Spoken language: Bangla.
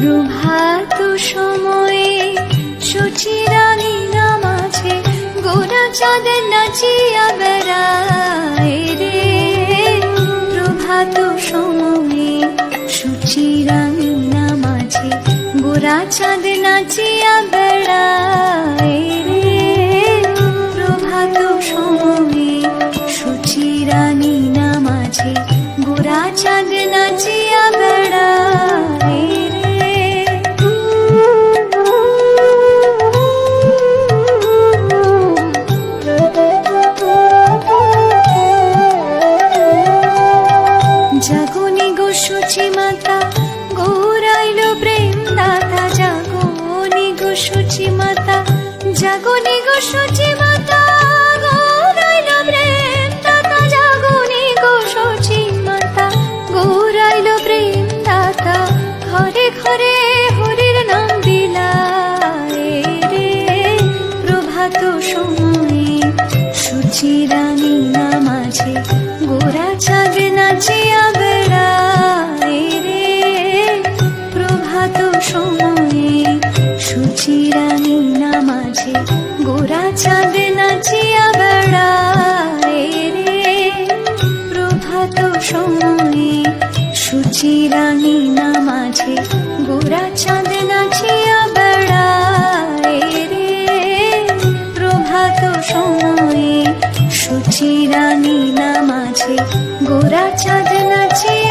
প্রভাত সময়ে সুচিরানী নামাজে গোরা চাঁদ নাচিয়া বেড়ায় রে। প্রভাত সময়ে সুচিরানী নামাজে গোরা চাঁদ নাচিয়া বেড়ায় রে। প্রভাত সময়ে সুচিরানী নামাজে গোরা চাঁদ নাচিয়া বেড়ায় রে। জাগনি গো সুচি মাতা গৌরাইল প্রেম দাতা। জাগনি গো সুচি মাতা, জাগনি গো সুচি মাতা গৌরাইল প্রেম দাতা। জাগনি গো সুচি মাতা গৌরাইল প্রেম দাতা। ঘরে ঘরে হরির নাম বিলায় রে। প্রভাত সময়ে সুচিরানী নামাজে গোরা চাঁদ নাচিয়া বেড়ায় রে। প্রভাত সময়ে সুচিরানী নামাজে গোরা চাঁদ নাচিয়া বেড়ায় রে। প্রভাত সময়ে সুচিরানী নামাজে গোরা চাঁদ নাচিয়া বেড়ায় রে। প্রভাত সময়ে সুচিরানী নামাজে গোরা চাঁদ নাচিয়া